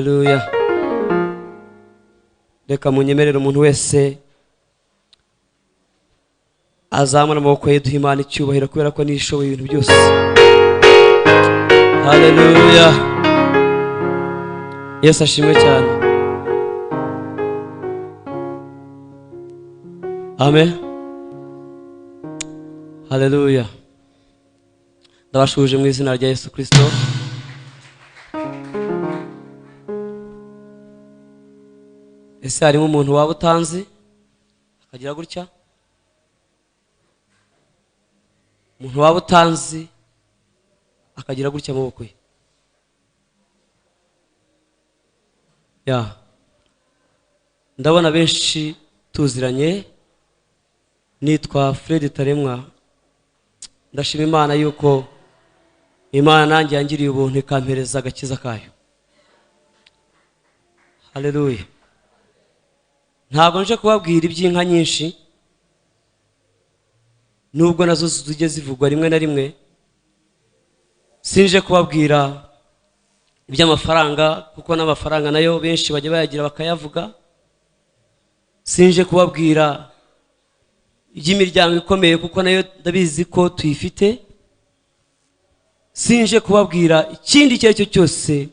Haleluya. Reka munyemerere umuntu wese azamura amaboko ye duha Imana icyubahiro kubera ko nishoboye ibintu byose. Haleluya. Yesu ashimwe cyane. Amen. Haleluya. Ndabashuje mu izina rya Yesu Kristo. Ese harimo umuntu waba utanzi akagira gutya? Umuntu waba utanzi akagira gutya amaboko ye? Ya. Ndabona benshi tuziranye. Nitwa Fred Taremwa. Ndashima Imana yuko Imana nanjye yangiriye ubuntu ikampereza agakiza kayo. Haleluya. Ntabwo nje kubabwira iby'inka nyinshi, nubwo nazo zijye zivugwa rimwe na rimwe. Sinje kubabwira iby'amafaranga kuko n'amafaranga nayo benshi bajya bayagira bakayavuga. Sinje kubabwira iby'imiryango ikomeye kuko nayo ndabizi ko tuyifite. Sinje kubabwira ikindi icyo ari cyo cyose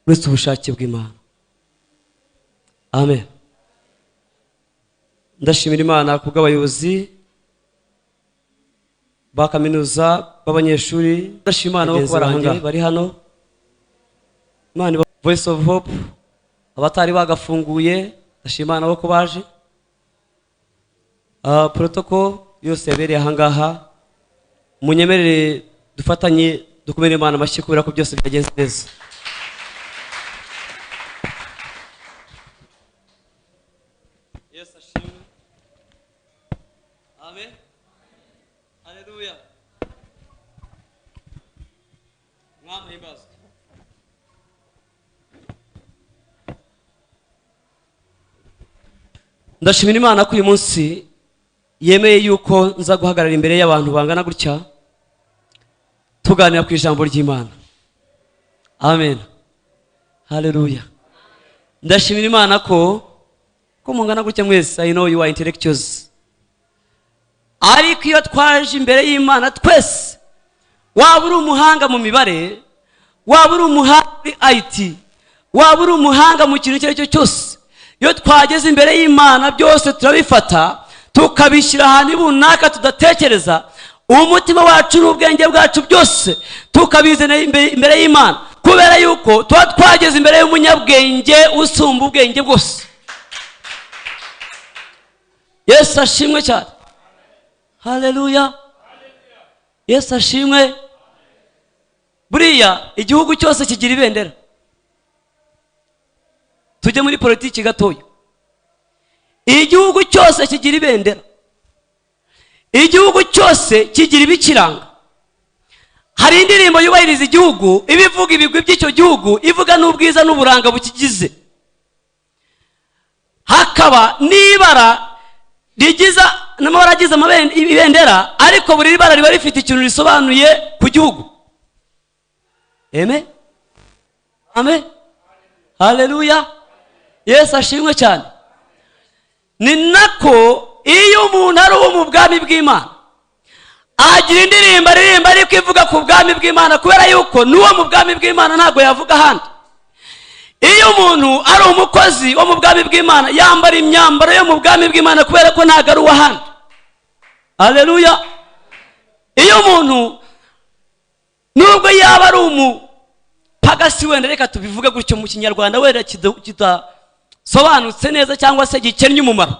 uretse ubushake bw'Imana. Amen. Ndashimira Imana kubw'abayobozi ba kaminuza b'abanyeshuri. Ndashima Imana bo kubaranga bari hano. Imana Voice of Hope abatari bagafunguye. Ndashima Imana bo kubaje. Protocol yose yabereye ahangaha. Munyemerere dufatanye dukomere Imana amashyi kubera ko byose byagenze neza. Yes, ashimwe. Amen. Haleluya. Mwama himbaza. Ndashimira Imana ko uyu munsi yemeye yuko nza guhagarara imbere y'abantu bangana gutya tuganira ku ijambo ry'Imana. Amen. Haleluya. Ndashimira Imana ko mungana gutya mwese. I know you are intellectuals. Ariko iyo twaje imbere y'Imana twese, waba uri umuhanga mu mibare, waba uri umuhanga muri IT, waba uri umuhanga mu kintu icyo ari cyo cyose, iyo twageze imbere y'Imana byose turabifata tukabishyira ahantu runaka tudatekereza. Umutima wacu n'ubwenge bwacu byose tukabizana imbere y'Imana kubera yuko tuba twageze imbere y'umunyabwenge usumba ubwenge bwose. Yesu ashimwe cyane. Haleluya. Yesu ashimwe. Buriya igihugu cyose kigira ibendera. Tujye muri politiki gatoya. Igihugu cyose kigira ibendera. Igihugu cyose kigira ibikiranga. Hari indirimbo yubahiriza igihugu ibivuga ibigwi by'icyo gihugu, ivuga n'ubwiza n'uburanga bukigize. Hakaba n'ibara rigiza n'amabara agize ibendera, ariko buri bara riba rifite ikintu risobanuye ku gihugu. Amen. Amen. Haleluya. Yesu ashimwe cyane. Ni nako iyo umuntu ari uwo mu bwami bw'Imana agira indirimbo aririmba ariko ivuga ku bwami bw'Imana kubera yuko n'uwo mu bwami bw'Imana ntabwo yavuga ahandi. Iyo umuntu ari umukozi wo mu bwami bw'Imana yambara imyambaro yo mu bwami bw'Imana kubera ko ntabwo ari uw'ahandi. Haleluya. Iyo umuntu nubwo yaba ari umupagasi wenda, reka tubivuge gutyo mu Kinyarwanda, wenda kidasobanutse neza cyangwa se gikennye umumaro.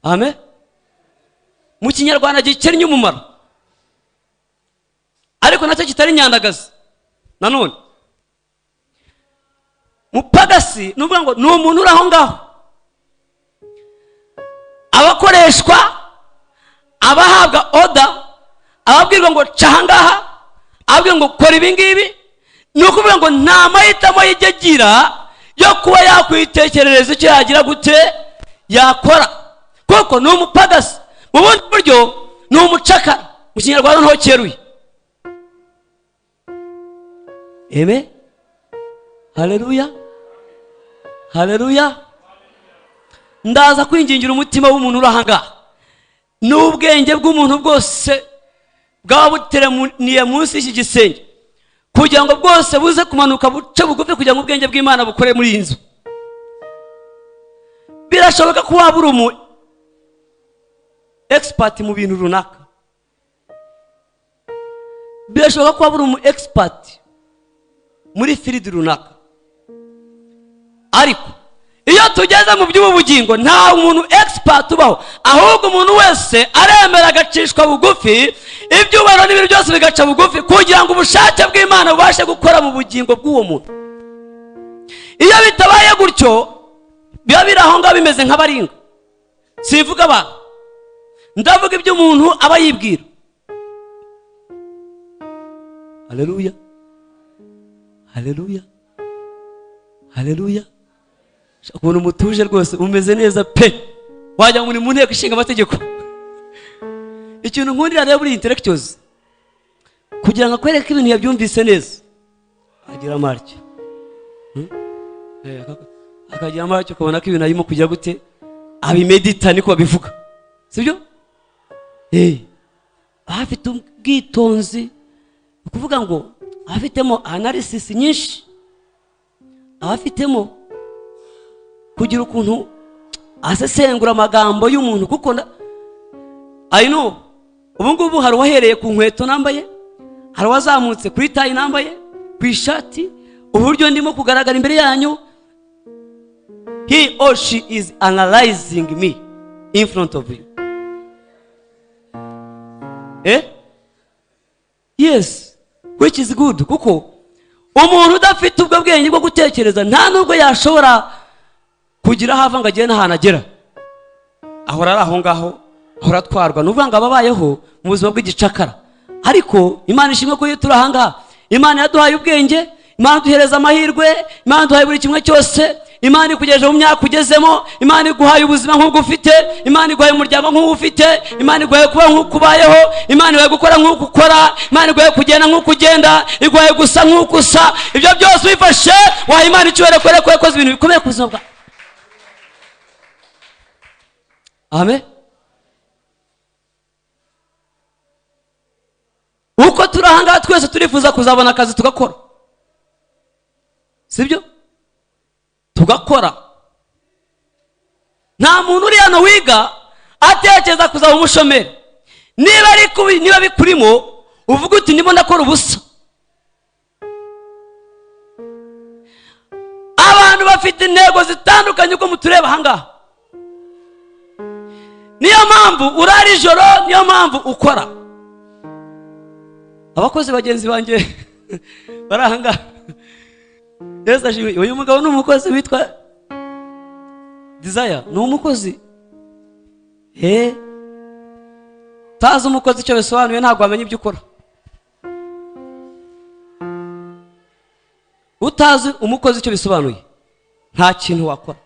Amen. Mu Kinyarwanda gikennye umumaro, ariko nacyo kitari nyandagazi. Nanone mupagasi nuvuga ngo ni umuntu uri aho ngaho, abakoreshwa, abahabwa oda, ababwirwa ngo cahangaha, ababwirwa ngo kora ibi ngibi. Ni ukuvuga ngo nta mahitamo y'ijyagira yo kuba yakwitekerereza icyo yagira gute yakora, kuko ni umupagasi. Mu bundi buryo ni umucakara. Mu Kinyarwanda ntaho cyeruye. Amen. Haleluya. Haleluya. Ndaza kwingingira umutima w'umuntu urahanga n'ubwenge bw'umuntu bwose bwaba buteraniye munsi y'iki gisenge kugira ngo bwose buze kumanuka buce bugufi kugira ngo ubwenge bw'Imana bukore muri iyi nzu. Birashoboka ko waba uri umu expert mu bintu runaka. Birashoboka ko waba uri umu expert muri field runaka. Ariko iyo tugeze mu by'ubugingo nta umuntu expert ubaho, ahubwo umuntu wese aremera agacishwa bugufi, ibyubaro n'ibintu byose bigaca bugufi kugira ngo ubushake bw'Imana bubashe gukora mu bugingo bw'uwo muntu. Iyo bitabaye gutyo biba biri aho ngaho bimeze nk'abaringa. Sivuga abantu, ndavuga ibyo umuntu aba yibwira. Haleluya. Haleluya. Haleluya. Ukuntu mutuje rwose umeze neza pe, wajya muri mu nteko ishinga amategeko. Ikintu nkundira rero buri intellectuals kugira ngo akwereke ibintu yabyumvise neza, agira amaryo akagira amaryo ukabona ko ibintu arimo kujya gute abimedita niko babivuga, sibyo? Afite ubwitonzi, ukuvuga ngo afitemo analysis nyinshi, afitemo kugira ukuntu asesengura amagambo y'umuntu, kuko I know ubu ngubu hari uwahereye ku nkweto nambaye, hari uwazamutse kuri tayi nambaye, ku ishati, uburyo ndimo kugaragara imbere yanyu. He or she is analyzing me in front of you. Yes, which is good, kuko umuntu udafite ubwo bwenge bwo gutekereza nta nubwo yashobora kugira hava ngo agere n'ahantu agera. Ahora ari aho ngaho, ahora atwarwa n'uvuga ngo ababayeho mu buzima bw'igicakara. Ariko Imana ishimwe ko iyo turi aha ngaha, Imana yaduhaye ubwenge, Imana duhereza amahirwe, Imana duhaye buri kimwe cyose, Imana ikugejeje mu myaka ugezemo, Imana iguhaye ubuzima nk'ubwo ufite, Imana iguhaye umuryango nk'uwo ufite, Imana iguhaye kuba nk'uko ubayeho, Imana iguhaye gukora nk'uko ukora, Imana iguhaye kugenda nk'uko ugenda, iguhaye gusa nk'uko usa. Ibyo byose ubifashe waha Imana icyubahiro ko yakoze ibintu bikomeye ku buzima bwawe. Amen. Uko turahanga twese turifuza kuzabona akazi tugakora, sibyo? Tugakora. Nta muntu uri hano wiga atekereza kuzaba umushomeri. Niba bikurimo uvuga uti ndimo ndakora ubusa. Abantu bafite intego zitandukanye uko mutureba aha ngaha. Niyo mpamvu urara ijoro, niyo mpamvu ukora. Abakozi bagenzi banjye barahanga. Yesu ashimwe. Uyu mugabo ni umukozi witwa Desire, ni umukozi. Tazi umukozi icyo bisobanuye ntabwo wamenya ibyo ukora. Utazi umukozi icyo bisobanuye nta kintu wakora.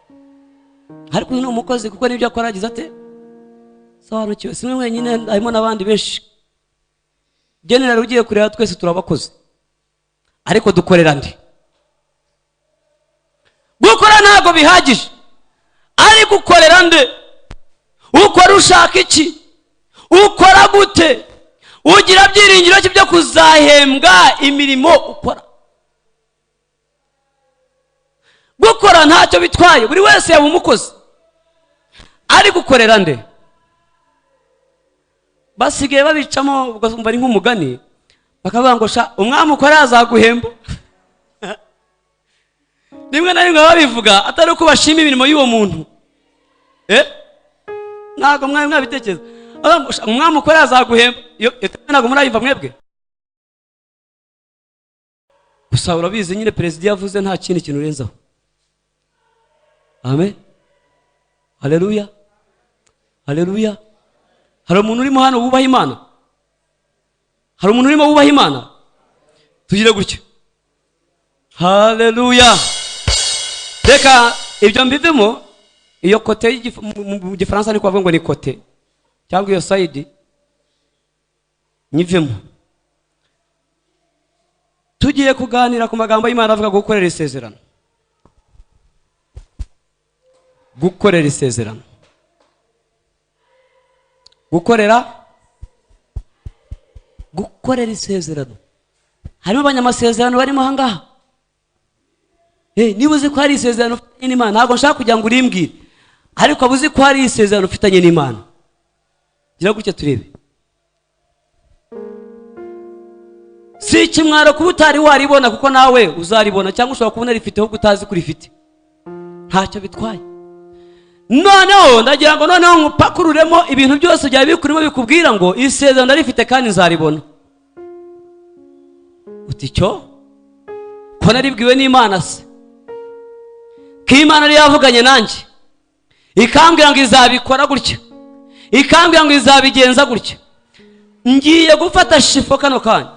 Ariko uyu ni umukozi kuko n'ibyo akora agize ate sobanukiwe. Simwe mwenyine, harimo n'abandi benshi. General ugiye kureba twese turabakoze, ariko dukorera ndi. Gukora ntabwo bihagije, ariko ukorera nde? Ukora ushaka iki? Ukora gute? Ugira byiringiro ki byo kuzahembwa imirimo ukora? Gukora ntacyo bitwaye, buri wese yaba umukozi, ariko ukorera nde? Basigaye babicamo ugasumva ari nk'umugani, bakavuga ngo sha umwami ukora azaguhemba. Rimwe na rimwe babivuga atari uko bashima imirimo y'uwo muntu. Ntabwo mwabitekereza. Umwami ukora azaguhemba. Ntabwo murayumva mwebwe. Gusa urabizi nyine perezida yavuze nta kindi kintu urenzaho. Amen. Haleluya. Haleluya. Hari umuntu urimo hano wubaha Imana? Hari umuntu urimo wubaha Imana? Tugire gutyo. Haleluya. Reka ibyo mbivemo, iyo kote mu Gifaransa niko bavuga ngo ni kote cyangwa iyo side nyivemo. tugiye kuganira ku magambo y'Imana avuga gukorera isezerano. Gukorera isezerano. Gukorera isezerano. Harimo abanyamasezerano barimo ahangaha. Niba uzi ko hari isezerano ufitanye n'Imana, ntabwo nshaka kugira ngo urimbwire, ariko abuzi ko hari isezerano ufitanye n'Imana. Gira gutya turebe. Si ikimwaro kuba utari waribona, kuko nawe uzaribona, cyangwa ushobora kubona rifite ahubwo utazi ko rifite. Ntacyo bitwaye. Noneho ndagira ngo noneho ngupakururemo ibintu byose byari bikurimo bikubwira ngo isezerano ndarifite kandi nzaribona. Uti cyo? Ko naribwiwe n'Imana se? Ko Imana yari yavuganye nanjye ikambwira ngo izabikora gutya, ikambwira ngo izabigenza gutya. Ngiye gufata shifo kano kanya,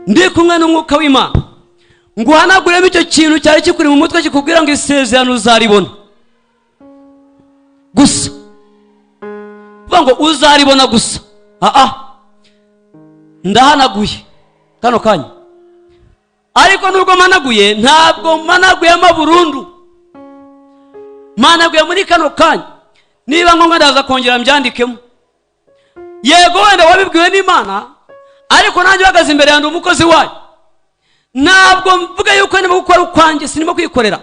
ndi kumwe n'umwuka w'Imana, nguhanaguremo icyo kintu cyari kikuri mu mutwe kikubwira ngo isezerano uzaribona gusa. Vuga ngo uzaribona gusa. Ndahanaguye kano kanya, ariko nubwo managuye ntabwo managuyemo burundu, managuye muri kano kanya. Niba ngombwa ndaza kongera mbyandikemo. Yego wenda wabibwiwe n'Imana, ariko nanjye uhagaze imbere yanjye umukozi wayo, ntabwo mvuga yuko ndimo gukora ukwanjye, sinimo kwikorera,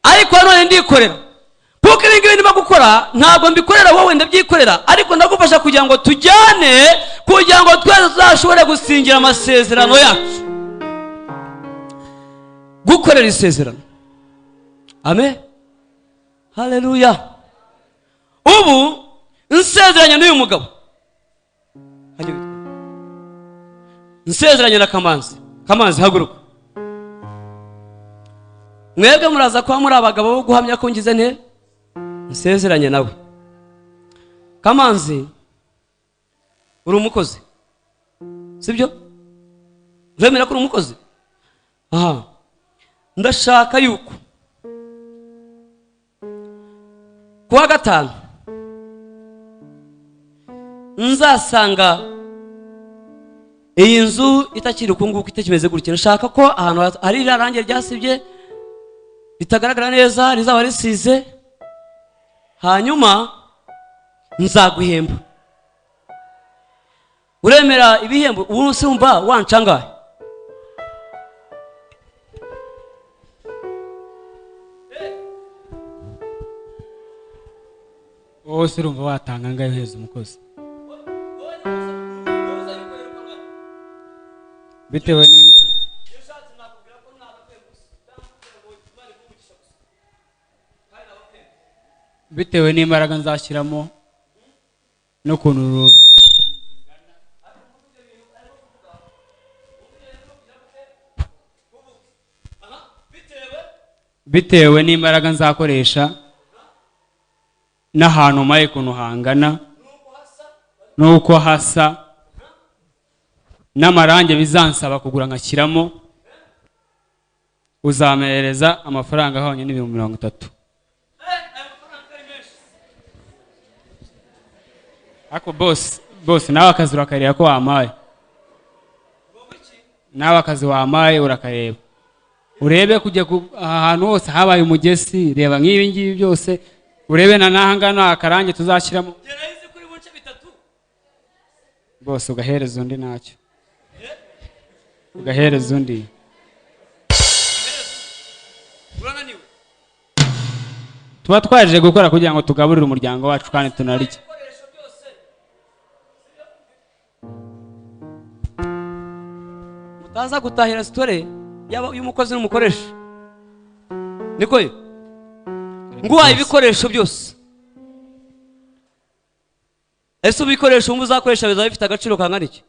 ariko none ndikorera. Kuko ibi ngibi ndimo gukora ntabwo mbikorera wowe, ndabyikorera, ariko ndagufasha kugira ngo tujyane, kugira ngo twese tuzashobore gusingira amasezerano yacu. Gukorera isezerano. Amen. Haleluya. Ubu nsezeranye n'uyu mugabo, nsezeranye na Kamanzi. Kamanzi haguruka. Mwebwe muraza kuba muri abagabo bo guhamya ko ngize nte nsezeranye nawe. Kamanzi, uri umukozi, sibyo? Uremera ko uri umukozi? Ndashaka yuko kuwa gatanu nzasanga iyi nzu itakiri ukunguka, itakimeze gutya. Nshaka ko ahantu hari irangi ryasibye ritagaragara neza rizaba risize, hanyuma nzaguhemba. Uremera ibihembo? Ubu simba wancangaye. wowe urumva watanga ngayo heza umukozi, bitewe n'imbaraga nzashyiramo n'ukuntu bitewe n'imbaraga nzakoresha n'ahantu maye kuntu hangana n'uko hasa n'amarange bizansaba kugura nkashyiramo, uzamereza amafaranga ahwanye n'ibihumbi 30. Ako boss nawe akazi urakareba ko wamaye, nawe akazi wamaye urakareba, urebe kujya ahantu hose habaye umugesi, reba nk'ibi ngibi byose, urebe na nahangana akarange tuzashyiramo. Boss ugahereza undi nacyo, ugahereza undi. Tuba twaje gukora kugira ngo tugaburire umuryango wacu kandi tunarye. Mutaza gutahira sitore y'umukozi n'umukoresha, niko yo nguhaye ibikoresho byose. Ese ubikoresho umwe uzakoresha bizaba bifite agaciro kangana iki?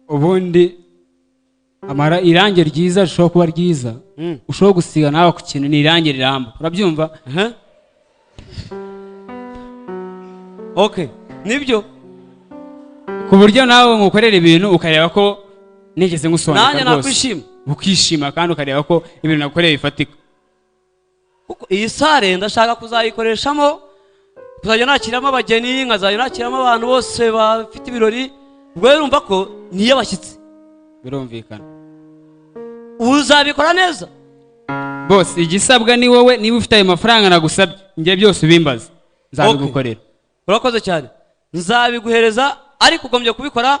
Ubundi amara irange ryiza rishobora kuba ryiza, ushobora gusiga nawe ku kintu ni irange riramba, urabyumva? Okay, nibyo. Ku buryo nawe ngukorera ibintu ukareba ko nigeze ngusondeka rwose, nanjye nakwishima, ukishima kandi ukareba ko ibintu nakoreye bifatika. Kuko iyi sare ndashaka kuzayikoreshamo, kuzajya nakiramo abageni, nkazajya nakiramo abantu bose bafite ibirori, ubwo rero urumva ko niyo abashyitsi birumvikana. uzabikora neza. Boss, igisabwa ni wowe, niba ufite ayo mafaranga nagusabye njye byose ubimbaza nzabigukorera. Urakoze cyane, nzabiguhereza ariko ugombye kubikora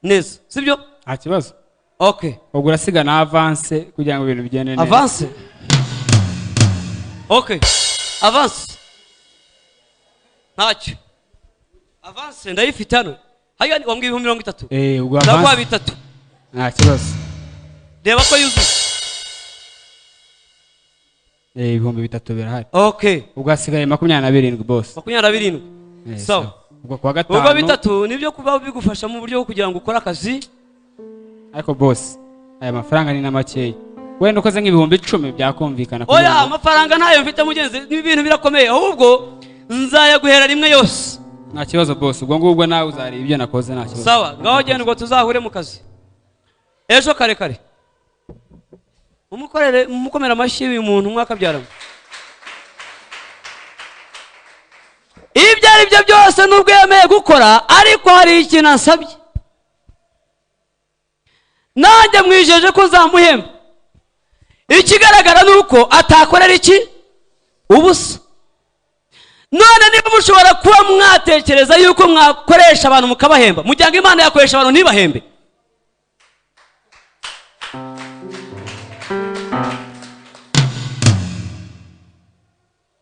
neza, sibyo? Nta kibazo. Okay, ubwo urasiga na avance kugira ngo ibintu bigende neza. avance. Okay, avance ntacyo. Avance ndayifite hano. Hayo wambwiye 30. Ubwo avance ndakwa 3. nta kibazo. Reba ko yuzuye. 3,000 birahari. Okay, ubwo hasigaye 27 boss. 27. Sawa. ubwo kwa gatanu. ubwo 3 nibyo kuba bigufasha mu buryo bwo kugira ngo ukore akazi. Ariko boss, aya mafaranga ni na makeya. Wenda ukoze nk'ibihumbi 10 byakumvikana. Oya, amafaranga ntayo mfite mugenzi, n'ibintu birakomeye, ahubwo nzayaguhera rimwe yose. Nta kibazo boss, ubwo ngubwo nawe uzareba ibyo nakoze nta kibazo. Sawa, ngaho genda ngo tuzahure mu kazi ejo kare kare. Umukomera amashyi uyu muntu mwakabyaramo. Ibyo ari byo byose nubwo yemeye gukora, ariko hari ikintu ansabye. Nanjye mwijeje ko nzamuhemba. Ikigaragara nuko atakorera iki ubusa. None niba mushobora kuba mwatekereza yuko mwakoresha abantu mukabahemba, mujya ngo Imana yakoresha abantu ntibahembe.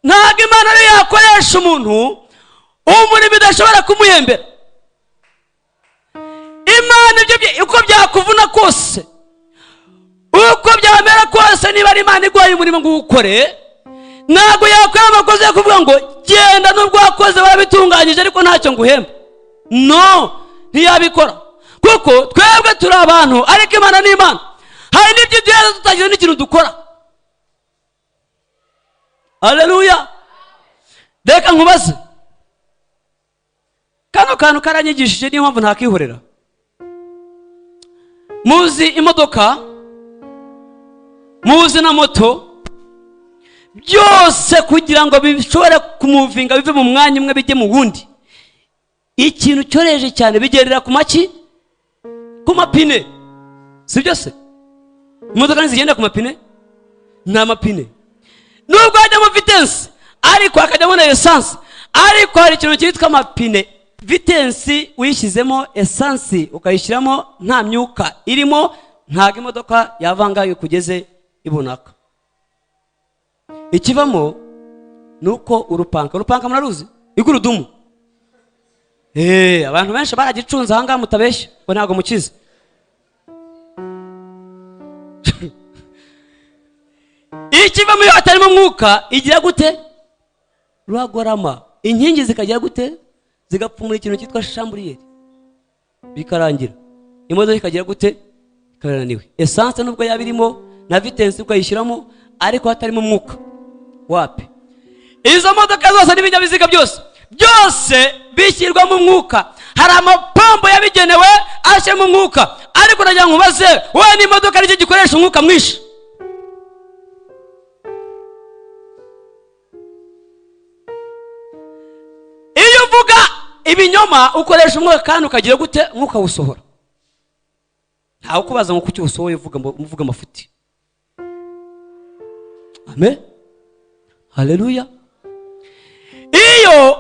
Ntabwo Imana ariyo yakoresha umuntu bidashobora kumuhembera. Imana ibyo uko byakuvuna kose, uko byamera kose, niba ari Imana iguhaye umurimo ngo ukore, ntabwo yakora amakosa yo kuvuga ngo genda nubwo wakoze warabitunganyije ariko ntacyo nguhemba. No, ntiyabikora, kuko twebwe turi abantu ariko Imana ni Imana. Hari n'ibyo duhera tutagize n'ikintu dukora. Haleluya. Reka nkubaze, kano kantu karanyigishije, niyo mpamvu ntakihorera. Muzi imodoka, muzi na moto, byose kugira ngo bishobore kumuvinga bive mu mwanya umwe bijye mu wundi, ikintu cyoreje cyane bigerera ku maki, ku mapine, sibyo se? Imodoka ntizigenda ku mapine, nta mapine. Nubwo hajyamo vitesse ariko hakajyamo na essence, ariko hari ikintu cyitwa amapine. Vitesse uyishyizemo, essence ukayishyiramo, nta myuka irimo, ntago imodoka yavangaye kugeze ibunaka. Ikivamo nuko urupanka muraruzi, igurudumu. Abantu benshi baragicunza hanga mutabeshya, ngo ntago mukize. Ikivamo iyo atarimo mwuka igira gute? Rwagorama. Inkingi zikagira gute? Zigapfumura ikintu cyitwa chambrier, bikarangira. Imodoka ikagira gute? Ikarananiwe. Essence nubwo yabirimo na vitesse ukayishyiramo, ariko hatarimo mwuka, wapi? Izo modoka zose n'ibinyabiziga byose bishyirwa mu mwuka. Hari amapombo yabigenewe ashyira mu mwuka, ariko nagira ngo ubaze, wowe n'imodoka ari cyo gikoresha umwuka mwinshi. Iyo uvuga ibinyoma ukoresha umwuka kandi ukagira gute? Mwuka usohora. Ntawe kubaza ngo kuki usohoye uvuga amafuti. Amen. Haleluya. Iyo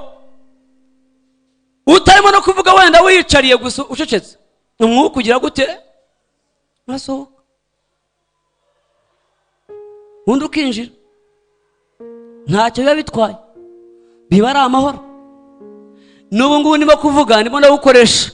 utarimo no kuvuga wenda wiyicariye gusa ucecetse, umwuka ugira gute? Urasohoka. Undi ukinjira. Ntacyo biba bitwaye, biba ari amahoro. N'ubu ngubu ndimo kuvuga, ndimo ndawukoresha.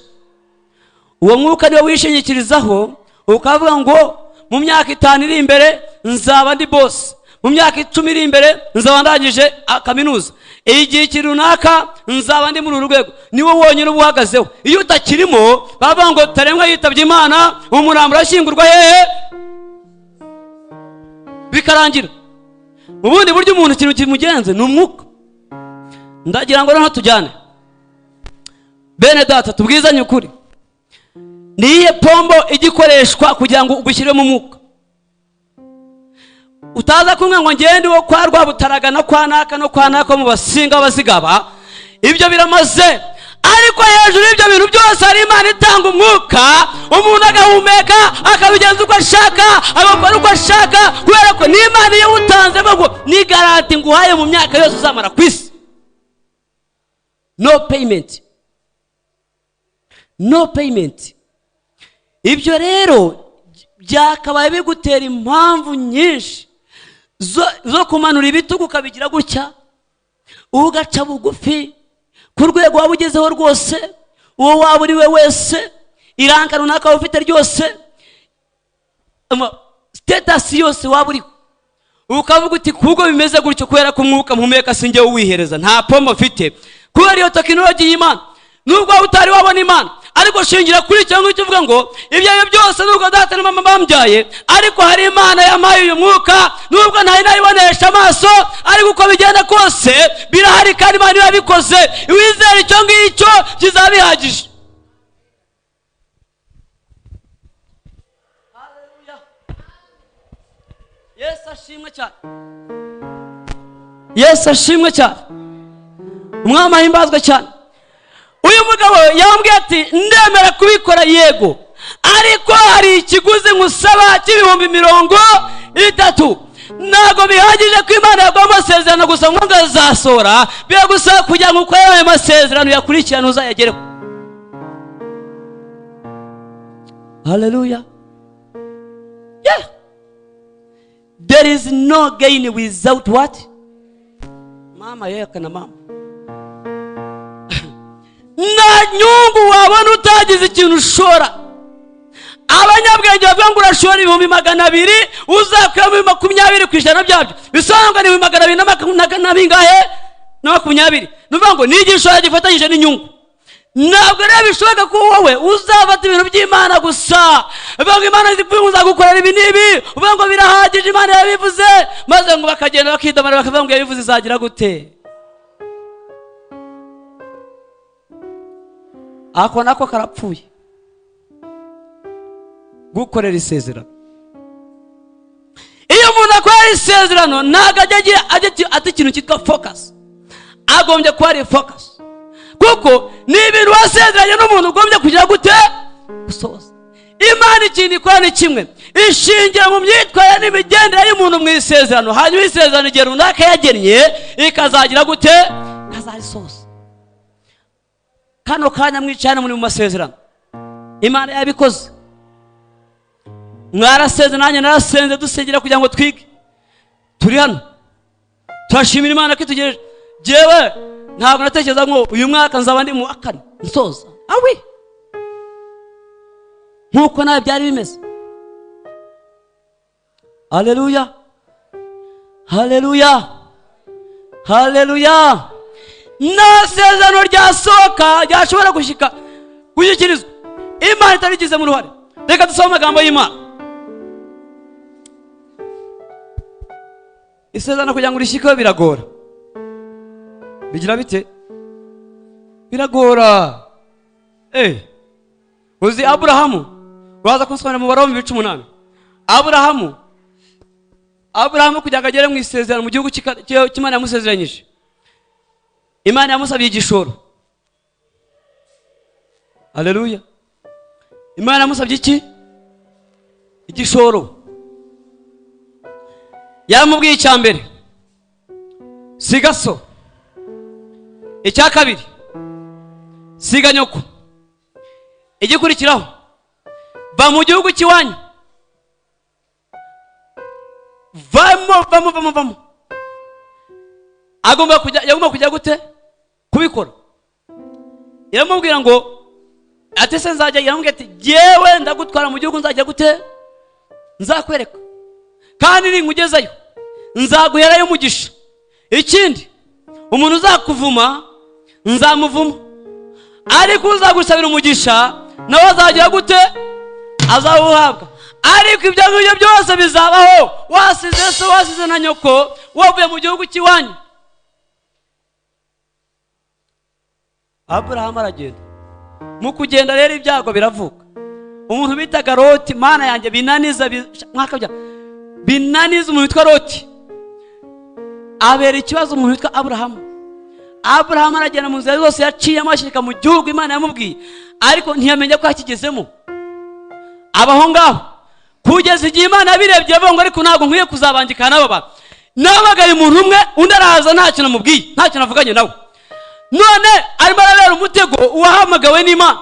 Uwo mwuka niwo wishingikirizaho ukavuga ngo mu myaka 5 iri imbere nzaba ndi boss, mu myaka 10 iri imbere nzaba ndangije kaminuza, igihe kirunaka nzaba ndi muri uru rwego. Niwo wonyine ubuhagazeho. Iyo utakirimo bavuga ngo Taremwa yitabye Imana, umurambo urashyingurwa hehe, bikarangira. Ubundi buryo umuntu ikintu kimugenze ni umwuka. Ndagira ngo noneho tujyane. Bene data, tubwizanye ukuri, niye pombo igikoreshwa kugira ngo ugushyire mu mwuka. Utaza kumwe ngo ngende wo kwa Rwabutaraga no kwa naka no kwa naka mu basinga bazigaba, ibyo biramaze. ariko hejuru y'ibyo bintu byose hari Imana itanga umwuka, umuntu agahumeka akabigenza uko ashaka, agakora uko ashaka, kubera ko n'Imana iyo utanze ngo ni garanti nguhaye mu myaka yose uzamara ku isi. No payment, no payment. Ibyo rero byakabaye bigutera impamvu nyinshi zo kumanura ibitugu ukabigira gutya, ugaca bugufi ku rwego waba ugezeho rwose, uwo waba uri we wese, iranga runaka waba ufite ryose, status yose waba uriho, ukavuga uti kubwo bimeze gutyo kubera ko umwuka mpumeka sinjye uwihereza, nta pombo mfite, kubera iyo tekinoloji y'Imana. Nubwo utari wabona Imana, ariko shingira kuri cyo ngicyo uvuga ngo ibyo byose nubwo data na mama bambyaye, ariko hari Imana yamaye uyu mwuka, nubwo ntari nayibonesha amaso, ariko uko bigenda kose birahari kandi Imana yabikoze. Wizere icyo ngicyo kizabihagije. Haleluya. Yesu ashimwe cyane, Yesu ashimwe cyane, umwami ahimbazwe cyane. Uyu mugabo yambwiye ati ndemera kubikora yego, ariko hari ikiguzi ngusaba cy'ibihumbi 30. Ntago bihagije ko Imana yaguha amasezerano gusa ngo ngazasora, biragusaba kugira ngo ukore ayo masezerano yakurikirana uzayagereho. Haleluya. Yeah. There is no gain without what? Mama yeka na mama. Nta nyungu wabona utagize ikintu ushora. Abanyabwenge bavuga ngo urashora 200,000, uzakuramo 20% byabyo, bisobanura ni 220 nuvuga ngo n'igishora gifatanyije n'inyungu. Ntabwo rero bishoboka ko wowe uzafata ibintu by'Imana gusa, uvuga Imana zivuye uzagukorera ibi n'ibi, uvuga ngo birahagije Imana yabivuze, maze ngo bakagenda bakidamara bakavuga ngo yabivuze izagira gute. Ako nako karapfuye gukorera isezerano. Iyo umuntu akora isezerano ntago ati ikintu cyitwa focus, agombye kuba ari focus, kuko ni ibintu wasezeranye n'umuntu ugombye kugira gute gusoza. Imana ikintu ikora ni kimwe, ishingira mu myitwarire n'imigendere y'umuntu mu isezerano, hanyuma isezerano igihe runaka yagennye ikazagira gute kazarisoza. Kano kanya mwicana muri mu masezerano Imana yabikoze. Mwarasenze nanjye narasenze, dusengera kugira ngo twige. Turi hano turashimira Imana ko itugejeje. Jewe ntabwo natekereza ngo uyu mwaka nzaba ndi mu wa 4 nsoza, awi nkuko nawe byari bimeze. Haleluya, haleluya, haleluya. Nasezerano ryasohoka ryashobora gushika gushyikirizwa Imana itabigize mu ruhare. Reka dusome amagambo y'Imana. Isezerano kugira ngo rishike biragora. Bigira bite? Biragora. Uzi Aburahamu, uraza kunsomera mu Baroma 18. Aburahamu kugira ngo agere mu isezerano mu gihugu cy'Imana yamusezeranyije, Imana yamusabye igishoro. Haleluya. Imana yamusabye iki? Igishoro. Yaramubwiye icya mbere siga so, icya kabiri siga nyoko, igikurikiraho va mu gihugu cy'iwanyu, vamo. Agomba kujya gute kubikora. Yaramubwira ngo atese nzajya, yaramubwira ati jewe ndagutwara mu gihugu nzajya gute, nzakwereka kandi ninkugezayo nzaguherayo umugisha. Ikindi, umuntu uzakuvuma nzamuvuma, ariko uzagusabira umugisha nawe azagira gute, azawuhabwa. Ariko ibyo ngibyo byose bizabaho wasize so, wasize na nyoko, wavuye mu gihugu cy'iwanyu. Aburahamu aragenda. Mu kugenda rero ibyago biravuka. Umuntu bitaga Loti, Mana yanjye binaniza binaniza umuntu witwa Loti, abera ikibazo umuntu witwa Aburahamu. Aburahamu aragenda mu nzira zose yaciyemo ashyika mu gihugu Imana yamubwiye, ariko ntiyamenya ko yakigezemo. Abaho ngaho kugeza igihe Imana yabirebye avuga ngo ariko ntabwo nkwiye kuzabangikana n'aba bantu. Nabagaye umuntu umwe, undi araza nta kintu amubwiye, nta kintu avuganye nawe, none arimo arabera umutego uwahamagawe n'Imana.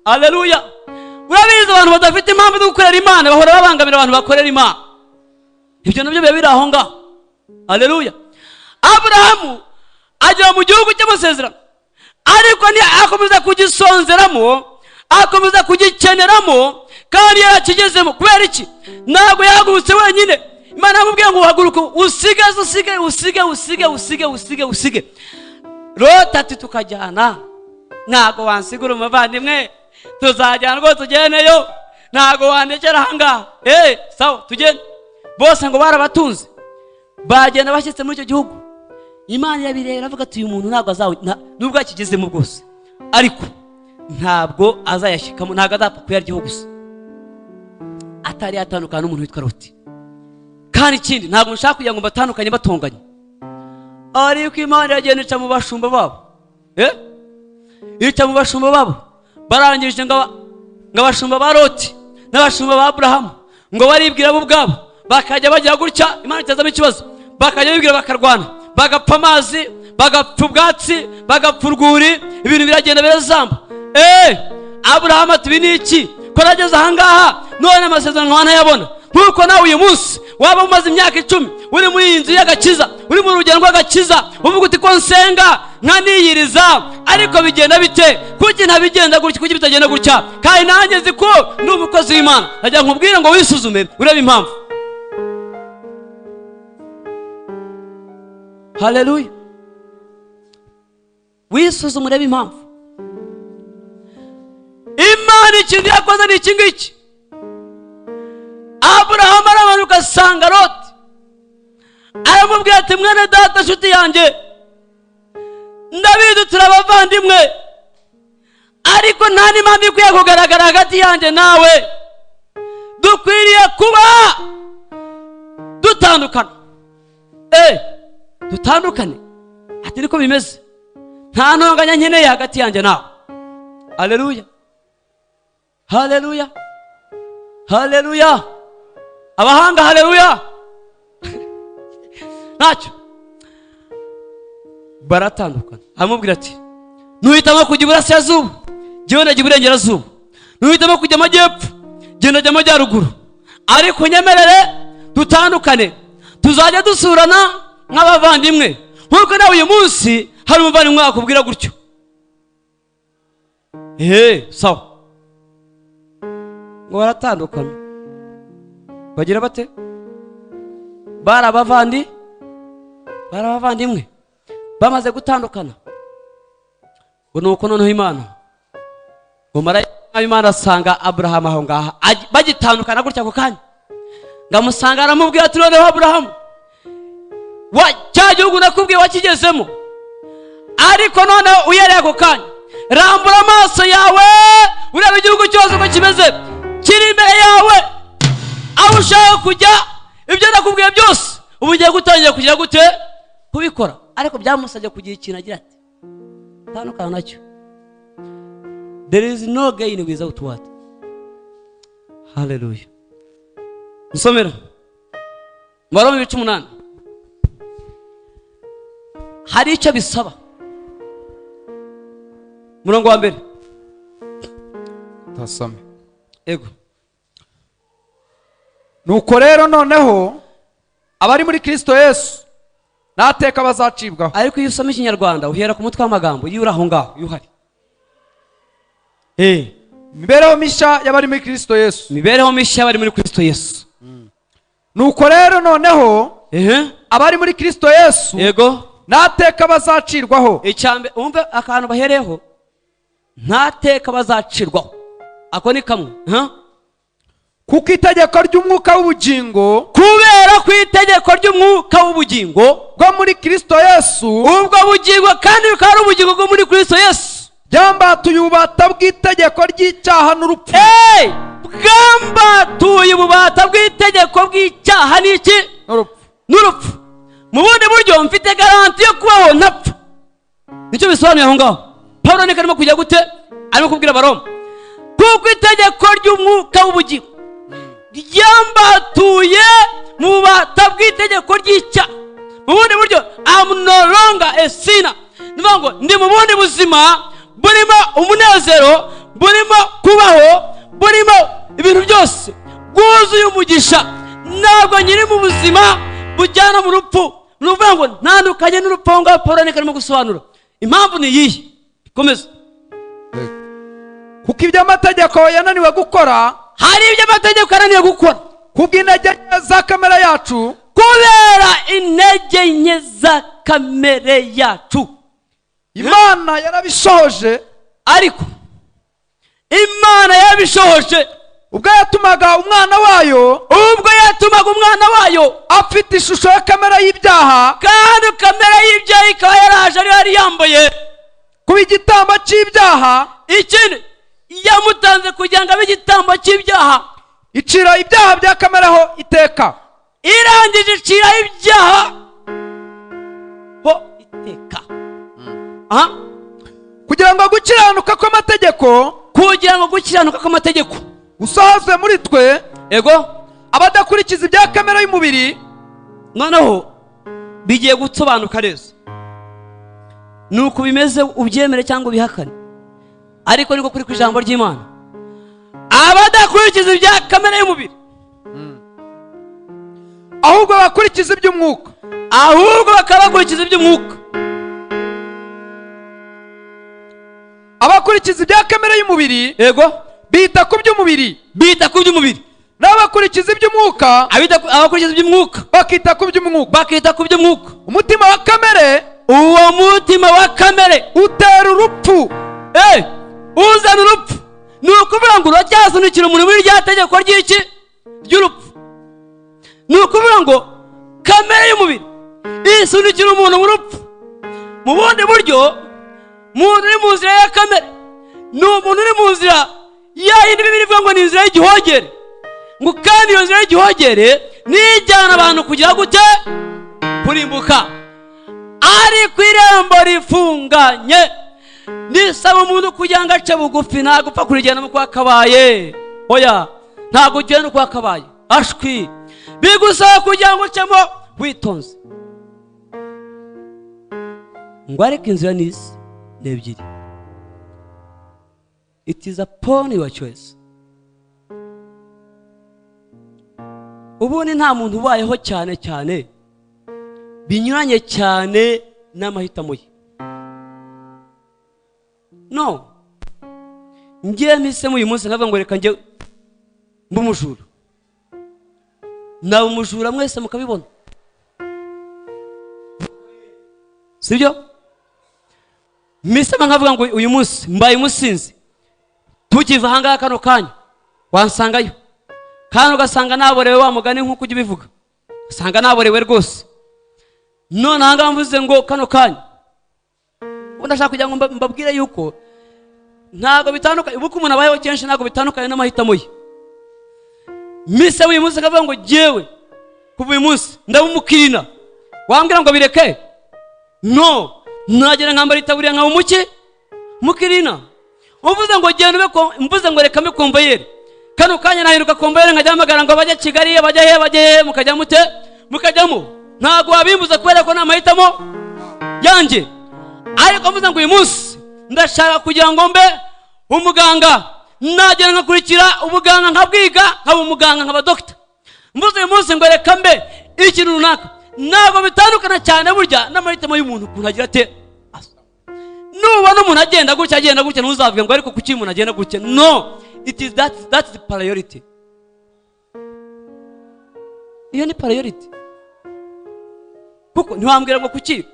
Haleluya. Urabizi abantu badafite impamvu zo gukorera Imana bahora babangamira abantu bakorera Imana. Ibyo nabyo biba biri aho ngaho. Haleluya. Aburahamu ajya mu gihugu cy'amasezerano, ariko akomeza kugisonzeramo, akomeza kugikeneramo, kandi yarakigezemo. Kubera iki? Ntabwo yahagurutse wenyine. Imana yamubwiye ngo uhaguruke usige. Loti ati tukajyana. Ntabwo wansigura umuvandimwe, tuzajyana rwose tugeneyo, ntabwo wandekera ahangaha. Sawa tugende. Bose ngo barabatunze, bagenda bashyitse muri icyo gihugu. Imana yabireba avuga ati uyu muntu ntabwo nubwo akigezemo bwose, ariko ntabwo azayashyikamo, ntabwo azapfa kuyaryaho gusa atari yatandukana n'umuntu witwa Loti. Kandi ikindi, ntabwo nshaka kugira ngo batandukanye batonganye, ariko Imana yagenda ica mu bashumba babo. Ica mu bashumba babo. Barangije ngo abashumba ba Loti n'abashumba ba Aburahamu ngo baribwira bo ubwabo, bakajya bagira gutya, Imana itazamo ikibazo, bakajya bibwira bakarwana, bagapfa amazi, bagapfa ubwatsi, bagapfa urwuri, ibintu biragenda birazamba. Aburahamu ati ibi ni iki ko nageze ahangaha none amasezerano ntanayabona? Nkuko nawe uyu munsi waba umaze imyaka 10 uri muri iyi nzu y'agakiza, uri mu rugendo rw'agakiza, uvuga uti ko nsenga nkaniyiriza, ariko bigenda bite? Kuki ntabigenda gutya? Kuki bitagenda gutya? Kandi nanjye nzi ko ndi umukozi w'Imana. Najya nkubwira ngo wisuzume urebe impamvu. Haleluya. Wisuzume urebe impamvu. Imana ikintu yakoze ni iki ngiki. Aburahamu aramanuka asanga Loti, aramubwira ati mwene data, nshuti yanjye, ndabizi turabavandimwe, ariko nta n'impamvu ikwiye kugaragara hagati yanjye nawe. Dukwiriye kuba dutandukana. Dutandukane. Ati niko bimeze, nta ntonganya nkeneye hagati yanjye nawe. Haleluya. Haleluya. Haleluya. Abahanga haleluya. Ntacyo. Baratandukana. Amubwira ati nuhitamo kujya iburasirazuba, jyewe najya iburengerazuba. Nuhitamo kujya amajyepfo, jye najya amajyaruguru. Ariko nyemerere dutandukane, tuzajya dusurana nk'abavandimwe. Nkuko nawe uyu munsi hari umuvandimwe wakubwira gutyo. Sawa. Ngo baratandukana. Bagira bate? Barabavandimwe. Bamaze gutandukana, ngo nuko noneho Imana, ngo marayika w'Imana asanga Aburahamu aho ngaha, bagitandukana gutya ako kanya. Ngamusanga aramubwira ati noneho Aburahamu, cya gihugu nakubwiye wakigezemo, ariko noneho uyereye ako kanya, rambura amaso yawe urebe igihugu cyose uko kimeze, kiri imbere yawe, aho ushaka kujya. Ibyo nakubwiye byose ubu ugiye gutangira kugira gute? Kubikora. Ariko byamusabye kugira ikintu agira ati tandukana nacyo. There is no gain without what? Hallelujah. Musomera Waroma 18. Hari icyo bisaba. Murongo wa mbere. Tasome. Ego. Nuko rero noneho abari muri Kristo Yesu nateka bazacibwaho. Ariko iyo usoma ikinyarwanda uhera ku mutwe w'amagambo yuri aho ngaho yuhari. Mibereho misha y'abari muri Kristo Yesu. Mibereho misha y'abari muri Kristo Yesu. Nuko rero noneho abari muri Kristo Yesu, yego, nateka bazacirwaho. Icyambe umve akantu bahereho, ntateka bazacirwaho. Ako ni kamwe. Kuko itegeko ry'umwuka w'ubugingo, kubera ku itegeko ry'umwuka w'ubugingo bwo muri Kristo Yesu, ubwo bugingo kandi bukaba ari ubugingo bwo muri Kristo Yesu, byambatuye ububata bw'itegeko ry'icyaha n'urupfu. bwambatuye ububata bw'itegeko bw'icyaha n'iki? N'urupfu. N'urupfu. Mu bundi buryo mfite garanti yo kubaho ntapfa. bisobanuye aho ngaho. Pawulo niko arimo kujya gute, arimo kubwira abaroma kuko itegeko ry'umwuka w'ubugingo ryambatuye mu bubata bw'itegeko ry'icyaha. Mu bundi buryo, am no longer a sinner. Nivuga ngo ndi mu bundi buzima burimo umunezero, burimo kubaho, burimo ibintu byose bwuzuye umugisha. Ntabwo nyiri mu buzima bujyana mu rupfu. Ni ukuvuga ngo ntandukanye n'urupfu. Aho ngaho Pawulo arimo gusobanura impamvu ni iyihe. Komeza. kuko ibyo amategeko yananiwe gukora, hari ibyo amategeko yananiwe gukora kubw'intege nke za kamere yacu, kubera intege nke za kamere yacu. Imana yarabishohoje, ariko Imana yabishohoje ubwo yatumaga umwana wayo afite ishusho ya kamere y'ibyaha, kandi kamere y'ibyaha ikaba yaraje ari yari yambaye kuba igitambo cy'ibyaha. Ikindi yamutanze kugira ngo abe igitambo cy'ibyaha, icira ibyaha bya kamere ho iteka, irangije icira ibyaha ho iteka. kugira ngo gukiranuka kw'amategeko gusohozwe muri twe, ego abadakurikiza ibya kamere y'umubiri. noneho bigiye gusobanuka neza. nuko bimeze, ubyemere cyangwa ubihakane, ariko niko kuri ku ijambo ry'Imana. Abadakurikiza ibya kamere y'umubiri ahubwo bakurikiza iby'umwuka, bakaba bakurikiza iby'umwuka. abakurikiza ibya kamere y'umubiri, ego bita ku by'umubiri, n'abakurikiza iby'umwuka, abakurikiza iby'umwuka bakita ku by'umwuka. umutima wa kamere, uwo mutima wa kamere utera urupfu, uzana urupfu. ni ukuvuga ngo uracyasunikira umuntu muri rya tegeko ry'iki ry'urupfu. ni ukuvuga ngo kamere y'umubiri isunikira umuntu mu rupfu. mu bundi buryo, umuntu uri mu nzira ya kamere ni umuntu uri mu nzira yayindi Bibiliya ivuga ngo ni inzira y'igihogere. ngo kandi iyo nzira y'igihogere nijyana abantu kugira gute, kurimbuka. ariko irembo rifunganye nisaba umuntu kugira ngo ace bugufi. ntabwo upfa kurigendamo uko wakabaye. oya, ntabwo ugenda uko wakabaye. ashwi bigusaba kugira ngo ucemo witonze. ngo ariko inzira ni ebyiri. it is upon your choice. ubundi nta muntu ubayeho cyane cyane binyuranye cyane n'amahitamo ye. no, ngiye mpisemo uyu munsi nkavuga ngo reka njye mbe umujura. nawe umujura mwese mukabibona, sibyo? mpisemo nkavuga ngo uyu munsi mbaye umusinzi. tukiva ahangaha kano kanya wansangayo, kandi ugasanga naborewe wa mugani nk'uko ujya ubivuga, usanga naborewe rwose. none ahangaha mvuze ngo kano kanya ndashaka kugira ngo mbabwire yuko ntabwo bitandukanye. uko umuntu abayeho kenshi ntabwo bitandukanye n'amahitamo ye. mise uyu munsi akavuga ngo jyewe kuva uyu munsi ndaba umukirina. wambwira ngo bireke? no, nagera nkambara itaburiya nkaba umukirina. uvuze ngo genda mvuze ngo reka mbe kombayeri, kano kanya nahinduka kombayeri nkajya hamagara ngo bajye Kigali, bajye he, mukajya mute, mukajyamo. ntabwo wabimbuza kubera ko ni amahitamo yanjye. ariko mvuze ngo uyu munsi ndashaka kugira ngo mbe umuganga, nagera nkakurikira ubuganga nkabwiga, nkaba umuganga, nkaba dogita. mvuze uyu munsi ngo reka mbe ikintu runaka. ntabwo bitandukana cyane burya n'amahitamo y'umuntu ukuntu agira ate. nubona umuntu agenda gutya ntuzavuge ngo ariko kuki umuntu agenda gutya. no, it is that's the priority. iyo ni priority. kuko ntiwambwira ngo kuki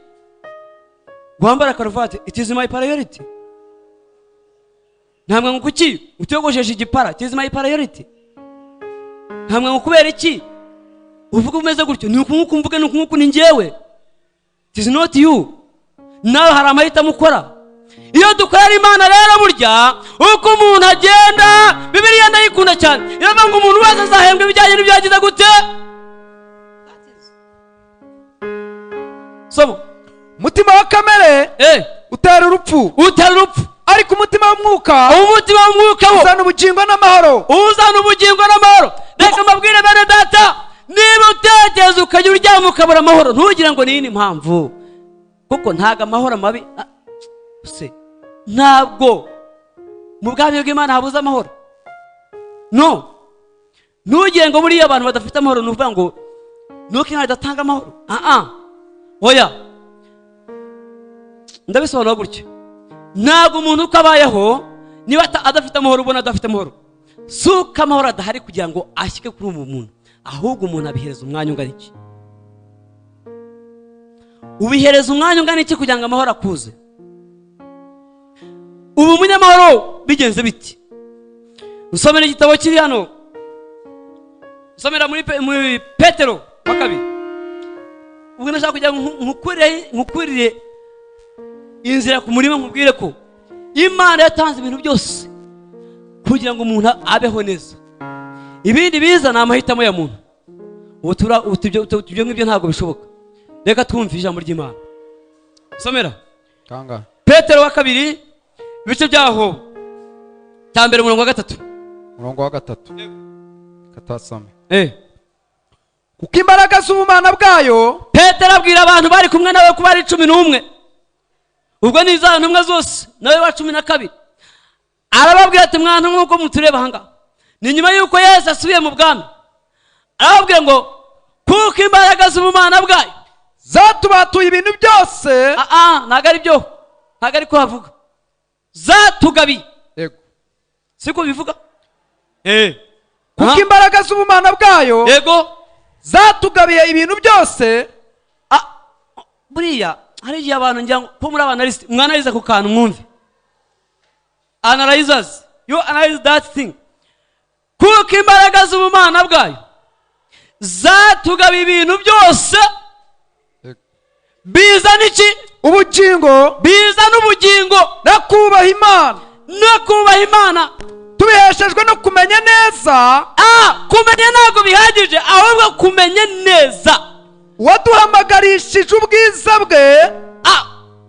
wambara karuvati, it is my priority. ntabwo ngo kuki utegoshesha igipara, it is my priority. ntabwo ngo kubera iki uvuga umeze gutyo, ni uko mvuga, ni uko ni njyewe, it is not you. nawe hari amahitamo ukora. iyo dukorera Imana rero burya uko umuntu agenda, Bibiliya ndayikunda cyane, iravuga ngo umuntu wese azahembwa ibijyanye n'ibyagize gute. somo umutima wa kamere utera urupfu. urupfu, utera urupfu, ariko umutima w'umwuka umutima w'umwuka wo uzana ubugingo n'amahoro. uzana ubugingo n'amahoro. Reka mbabwire bene data, niba utekereza ukajya uryama ukabura amahoro, ntugire ngo ni impamvu, kuko ntago amahoro mabi se, ntabwo mu bwami bw'Imana habuze amahoro. No, ntugire ngo buriya abantu badafite amahoro nuvuga ngo nuko Imana idatanga amahoro. Oya, ndabisobanura gutya, ntabwo umuntu uko abayeho niba adafite amahoro ubona adafite amahoro, si uko amahoro adahari kugira ngo ashyike kuri uwo muntu, ahubwo umuntu abihereza umwanya ungana iki? Ubihereza umwanya ungana iki kugira ngo amahoro akuze? Ubu umunyamahoro bigenze biti? Usomera igitabo kiri hano, usomera muri Petero wa 2. Ubwo nashaka kugira nkukurire inzira ku murima, nkubwire ko Imana yatanze ibintu byose kugira ngo umuntu abeho neza. Ibindi biza ni amahitamo ya muntu. Tubyo ngibyo ntabwo bishoboka. Reka twumve ijambo ry'Imana. Somera Petero wa 2 ibice byaho cyambere umurongo wa 3. Umurongo wa 3 katasome. Kuko imbaraga z'ubumana bwayo, Petero abwira abantu bari kumwe nawe kuba ari 11, ubwo ni za ntumwa zose nawe wa 12. Arababwira ati mwana nk'uko mutureba hanga, ni nyuma yuko Yesu asubiye mu bwami, arababwira ngo kuko imbaraga z'ubumana bwayo zatubatuye ibintu byose. Ntago ari byo, ntago ari ko havuga zatugabi, yego siko bivuga. Kuko imbaraga z'ubumana bwayo, yego, zatugabiye ibintu byose. Buriya hari igihe abantu njya ko muri abanaliste mwanaliza ku kantu mwumve, analyzers, you analyze that thing. Kuko imbaraga z'ubumana bwayo zatugabiye ibintu byose, bizana iki? Ubugingo, bizana ubugingo no kubaha Imana, no kubaha Imana, tubiheshejwe no kumenya neza. Kumenya ntabwo bihagije, ahubwo kumenya neza waduhamagarishije ubwiza bwe.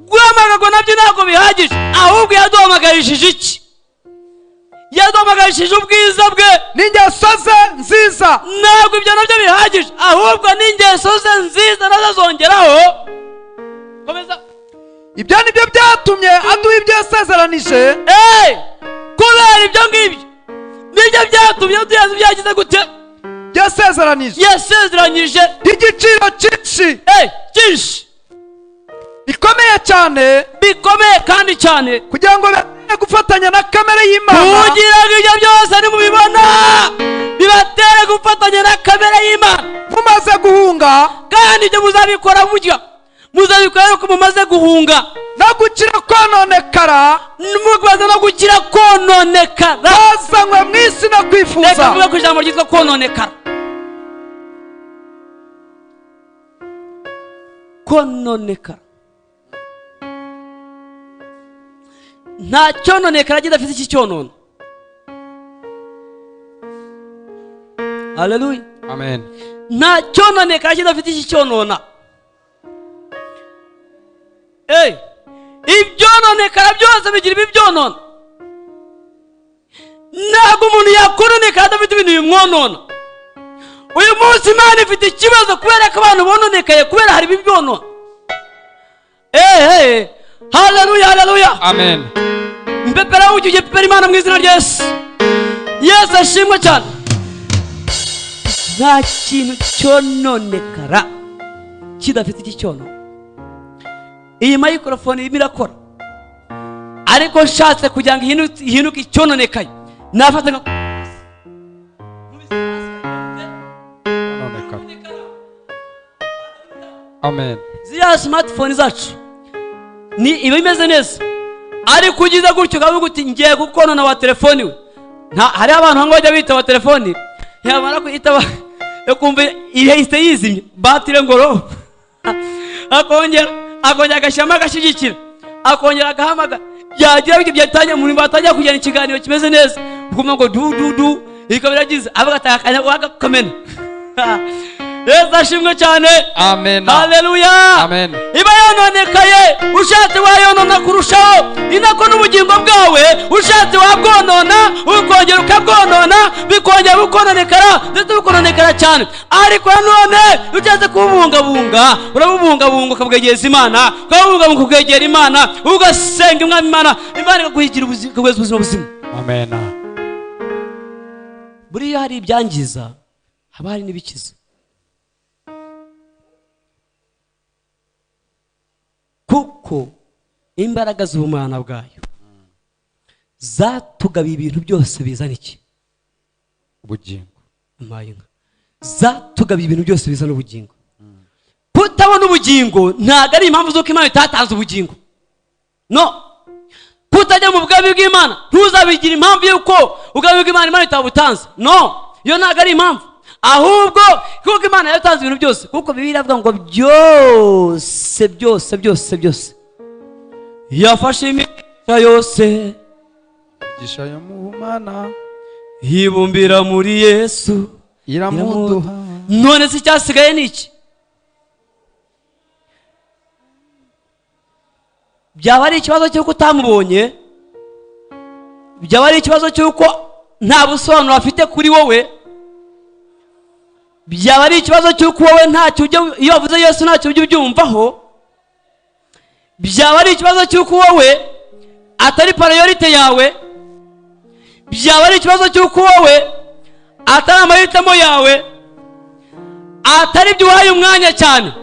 Guhamagarwa nabyo ntabwo bihagije, ahubwo yaduhamagarishije iki? Yaduhamagarishije ubwiza bwe n'ingeso ze nziza. Ntabwo ibyo nabyo bihagije, ahubwo n'ingeso ze nziza nazo zongeraho. Komeza. Ibyo nibyo byatumye aduha ibyo yasezeranije. Kubera ibyo ngibyo nibyo byatumye aduha ibyo yagize gute? Yasezeranyije igiciro cyinshi, cyinshi bikomeye cyane, bikomeye kandi cyane, kugira ngo bene gufatanya na kamere y'Imana, kugira ngo ibyo byose nimubibona bibatere gufatanya na kamere y'Imana mumaze guhunga. Kandi ibyo muzabikora burya, muzabikora yuko mumaze guhunga no gukira kononekara, mumaze no gukira kononekara bazanywe mu isi no kwifuza. Reka mvuge ku ijambo ryitwa kononekara. Kononekara, nta cyononekara kidafite iki cyonona. Haleluya, amen. Nta cyononekara kidafite iki cyonona. Ibyononekara byose bigira ibyonona. Ntabwo umuntu yakononekara adafite ibintu bimwonona. Uyu munsi Imana ifite ikibazo kubera ko abantu bononekaye kubera hari ibyonona. Haleluya, haleluya, amen. Mpepera ugiye pepera Imana mu izina rya Yesu. Yesu ashimwe cyane. Nta kintu cyononekara kidafite iki cyonona. Iyi microphone irimo irakora, ariko nshatse kugira ngo ihinuke icyononekaye, nafata nka amen. Ziriya smartphone zacu ni iba imeze neza, ariko ugize gutyo ukavuga uti ngiye gukonona wa telefoni we. Hari abantu hango bajya bita wa telefoni, yamara kuyitaba yakumva ihise yizimye batire ngoro, akongera agashyama agashyigikira, akongera agahamagara, yagira biti byatangiye umuntu batangiye kugirana ikiganiro kimeze neza, ukumva ngo du ikaba iragize avuga ati akanya wagakomena. Yesu ashimwe cyane. Amen. Haleluya. Amen. Iba yononekaye ushatse wayonona kurushaho, inako n'ubugingo bwawe ushatse wabwonona ukongera ukabwonona bikongera bukononekara ndetse bukononekara cyane. Ariko none ushatse kubungabunga, urabubungabunga ukabwegeza Imana, ukabungabunga ukegera Imana, ugasenga Umwami Imana, Imana ikaguhigira ubuzima buzima. Amen. Buriya hari ibyangiza, haba hari n'ibikiza. Kuko imbaraga z'ubumana bwayo zatugabiye ibintu byose bizana iki? Ubugingo. Amayinka. Zatugabiye ibintu byose bizana ubugingo. Kutabona ubugingo ntago ari impamvu z'uko Imana itatanze ubugingo. No. Kutajya mu bwami bw'Imana ntuzabigira impamvu y'uko ubwami bw'Imana Imana itabutanze. No. Yo ntago ari impamvu. Ahubwo kuko Imana yatanze ibintu byose, kuko Bibiliya iravuga ngo byose yafashe imigisha yose Gisha yo mu Mana yibumbira muri Yesu iramuduha. None se cyasigaye ni iki? Byaba ari ikibazo cy'uko utamubonye, byaba ari ikibazo cy'uko nta busobanuro afite kuri wowe, byaba ari ikibazo cy'uko wowe ntacyo iyo wavuze Yesu ntacyo ujya ubyumvaho, byaba ari ikibazo cy'uko wowe atari priority yawe, byaba ari ikibazo cy'uko wowe atari amahitamo yawe, atari ibyo uhaye umwanya cyane.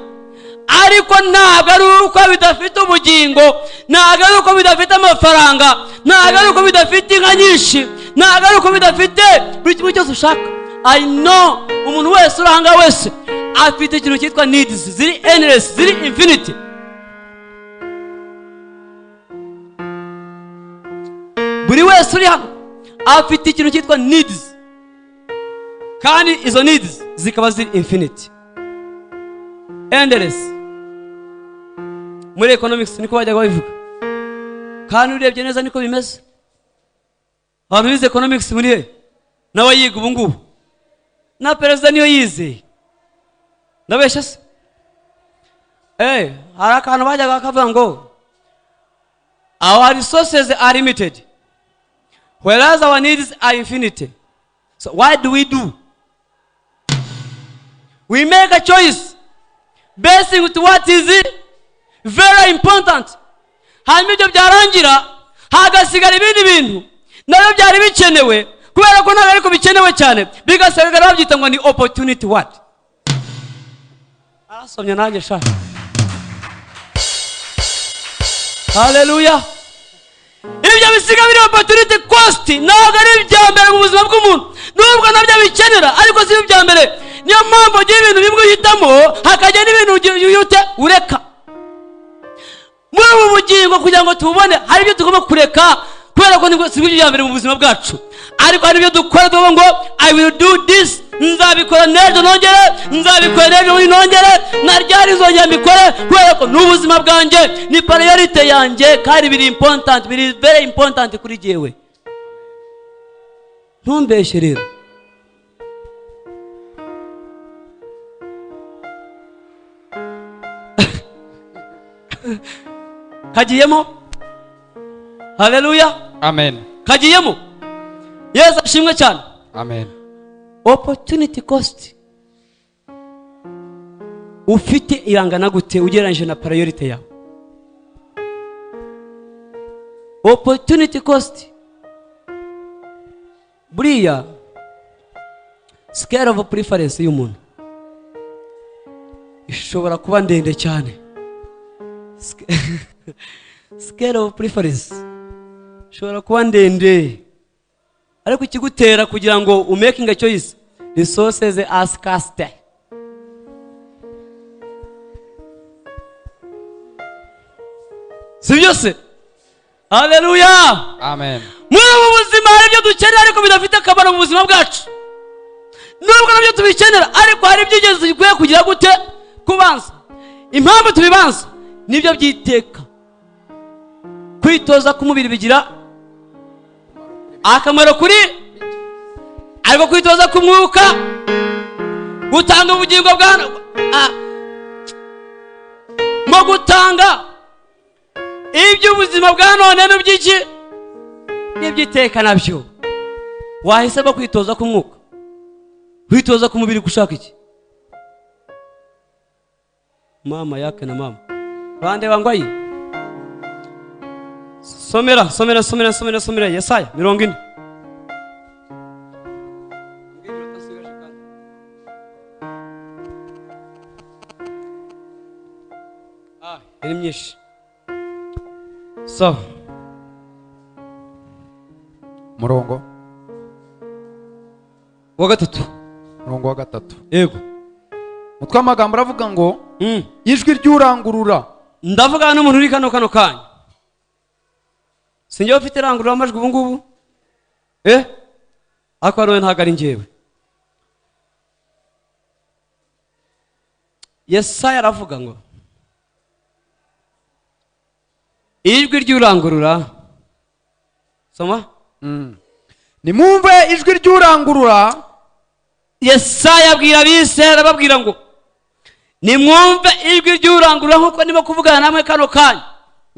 Ariko ntabwo ari uko bidafite ubugingo, ntabwo ari uko bidafite amafaranga, ntabwo ari uko bidafite inka nyinshi, ntabwo ari uko bidafite buri kimwe cyose ushaka. I know umuntu wese urahanga wese afite ikintu cyitwa needs, ziri endless, ziri infinity. Buri wese uri hano afite ikintu cyitwa needs, kandi izo needs zikaba ziri infinity, endless. Muri economics niko bajyaga babivuga, kandi urebye neza niko bimeze. Abantu bize economics muri he n'abayiga ubu ngubu na perezida niyo yize, ndabeshya se? Hari akantu bajyaga bakavuga ngo our resources are limited whereas our needs are infinite. So what do? We make a choice based on what is very important. Hanyuma ibyo byarangira hagasigara ibindi bintu nabyo byari bikenewe, kubera ko ntabwo ariko bikenewe cyane, bigasigara babyita ngo ni opportunity. What? Arasomye nanjye sha. Haleluya. Ibyo bisiga biri opportunity cost, ntabwo ari ibya mbere mu buzima bw'umuntu, nubwo nabyo bikenera ariko si ibya mbere. Niyo mpamvu ugira ibintu bimwe uhitamo hakajya n'ibintu ureka. Muri ubu bugingo kugira ngo tubone hari ibyo tugomba kureka, kubera ko nibwo si ibya mbere mu buzima bwacu. Ariko hari ibyo dukora tuvuga ngo I will do this, nzabikora n'ejo nongere, nzabikora n'ejo nongere, naryari nzongera mbikore, kubera ko n'ubuzima bwanjye ni priority yanjye, kandi biri important, biri very important kuri jewe. Ntumbeshe rero. Kagiyemo. Haleluya. Amen. Kagiyemo. Yesu ashimwe cyane. Amen. Opportunity cost ufite irangana gute ugereranyije na priority yawe? Opportunity cost buriya scale of preference y'umuntu ishobora kuba ndende cyane. Scale of preference ishobora kuba ndende, ariko ikigutera kugira ngo umaking a choice, resources are scarce. Si byose? Haleluya. Amen. Muri ubu buzima hari ibyo dukenera ariko bidafite akamaro mu buzima bwacu, nubwo nabyo tubikenera, ariko hari iby'ingenzi tugikwiye kugira gute kubanza. Impamvu tubibanza nibyo byiteka. Kwitoza k'umubiri bigira akamaro kuri, ariko kwitoza k'umwuka gutanga ubugingo bwa mo gutanga iby'ubuzima bwa none n'by'iki n'iby'iteka nabyo. Wahisemo kwitoza ku mwuka, kwitoza ku mubiri gushaka iki? Mama yake na mama bande bangwaye. Somera Yesaya 40. Ni myinshi. So murongo wa gatatu. murongo wa gatatu. Yego. Mutwe amagambo aravuga ngo ijwi ry'urangurura. Ndavuga n'umuntu uri kano kanya. Sinjye ufite irangurura amajwi ubu ngubu. Ako ari we ntago ari njyewe. Yesaya aravuga ngo ijwi ry'urangurura. Soma. Nimwumve ijwi ry'urangurura. Yesaya abwira Abisirayeli ababwira ngo nimwumve ijwi ry'urangurura nkuko ndimo kuvugana namwe kano kanya.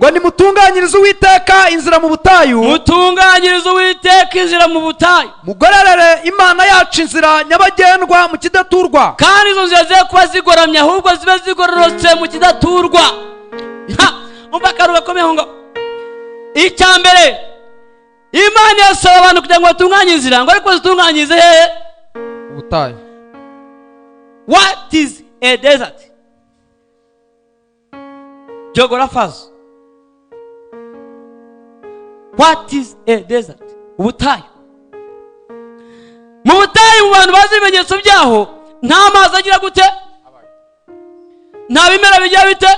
Ngo nimutunganyirize Uwiteka inzira mu butayu. Mutunganyirize Uwiteka inzira mu butayu. Mugorerere Imana yacu inzira nyabagendwa mu kidaturwa. Kandi izo nzira ze kuba zigoramye ahubwo zibe zigororotse mu kidaturwa. Umva karu gakomeye ngo icya mbere Imana yasaba abantu kugira ngo batunganye inzira, ngo ariko zitunganyirize hehe? Ubutayu. What is a desert? Geographers. What is a desert? Ubutayu. Mu butayu mu bantu bazi ibimenyetso byaho nta mazi agira gute? Nta bimera bigira bite?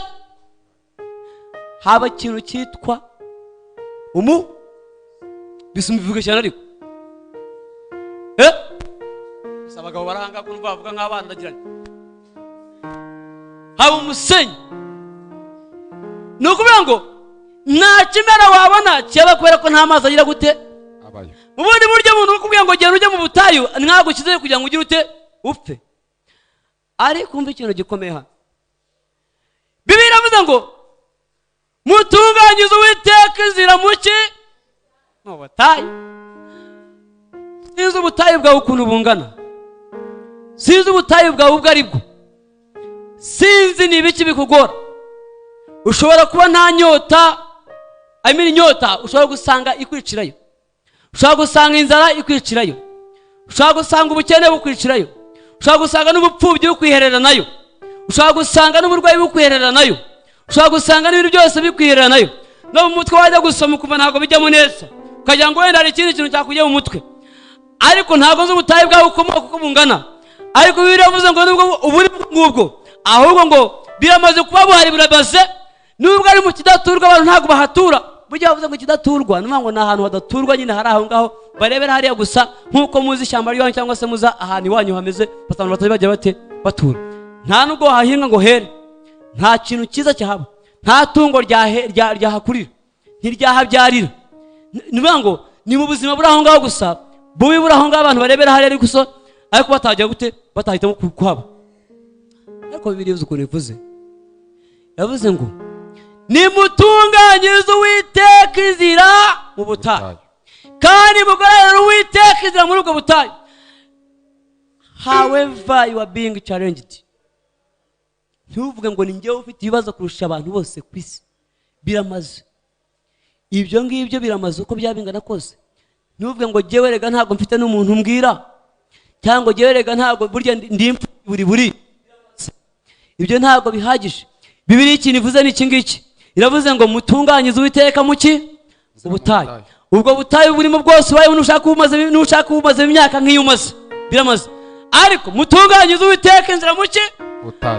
Haba ikintu cyitwa bisumbivuga cyane ariko abagabo barahanga kumva bavuga nk'abana ndagiranye. Haba umusenyi. Ni ukuvuga ngo nta kimera wabona cyaba kubera ko nta mazi agira gute? Mu bundi buryo umuntu ukubwira ngo genda ujye mu butayu ntagukizeyo kugira ngo ugire ute? Upfe. Ariko umva ikintu gikomeye hano. Bibiliya iravuga ngo mutunganyize Uwiteka inzira mu ki? Mu butayu. Sinzi ubutayu bwawe ukuntu bungana. Sinzi ubutayu bwawe ubwo ari bwo. Sinzi ni ibiki bikugora. Ushobora kuba nta nyota, inyota ushobora gusanga ikwicirayo. Ushobora gusanga inzara ikwicirayo. Ushobora gusanga ubukene bukwicirayo. Ushobora gusanga n'ubupfubyi bukwiherera nayo. Ushobora gusanga n'uburwayi bukwiherera nayo. Ushobora gusanga n'ibintu byose bikwiherera nayo. No mu mutwe wajya gusoma kuva ntago bijyamo neza. Ukagira ngo wenda hari ikindi kintu cyakujya mu mutwe. Ariko ntago nzi ubutayu bwawe uko bungana. Ariko Bibiliya yavuze ngo nubwo uburi ngubwo ahubwo ngo biramaze kuba buhari burabaze. Nubwo ari mu kidaturwa abantu ntago bahatura. Burya bavuze ngo kidaturwa ngo ni ahantu hadaturwa nyine hari aho ngaho barebera hariya gusa nkuko muzi ishyamba ryanyu cyangwa se muza ahantu iwanyu hameze batanu batari bajya bate batura. Nta nubwo hahinga ngo here. Nta kintu cyiza cyahaba. Nta tungo ryahakurira. Ntiryahabyarira. Nivuga ngo ni mu buzima buri aho ngaho gusa. Bubi buri aho ngaho abantu barebera hariya ariko so ariko batajya gute batahitamo kuhaba. Ariko Bibiliya ivuze ukuntu ivuze. Yavuze ngo nimutunganyirize Uwiteka inzira mu butayu. Kandi mugororere Uwiteka inzira muri ubwo butayu. However you are being challenged. Ntuvuge ngo ni njyewe ufite ibibazo kurusha abantu bose ku isi. Biramaze. Ibyo ngibyo biramaze uko byabingana kose. Ntuvuge ngo jyewe rega ntago mfite n'umuntu mbwira. Cyangwa jyewe rega ntago burya ndi buri. Ibyo ntago bihagije. Bibiliya ikintu ivuze ni iki ngiki. Iravuze ngo mutunganyize Uwiteka mu ki? Ubutayu. Ubwo butayu burimo bwose ubaye nushaka ubumaze imyaka nk'iyo umaze. Biramaze. Ariko mutunganyize Uwiteka inzira mu ki?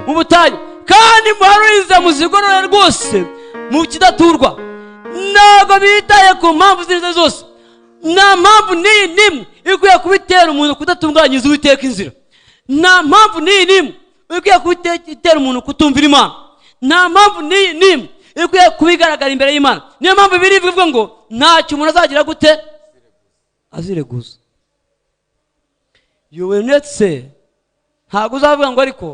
Mu butayu. Kandi muharuize muzigorore rwose mu kidaturwa. Ntago bitaye ku mpamvu zose zose. Nta mpamvu n'imwe ikwiye kubitera umuntu kudatunganyiza Uwiteka inzira. Nta mpamvu n'imwe ikwiye kubitera umuntu kutumvira Imana. Nta mpamvu n'imwe ikwiye kubigaragara imbere y'Imana. Niyo mpamvu Bibiliya ivuga ngo ntacyo umuntu azagira gute? Azireguza. You will not say ntabwo uzavuga ngo ariko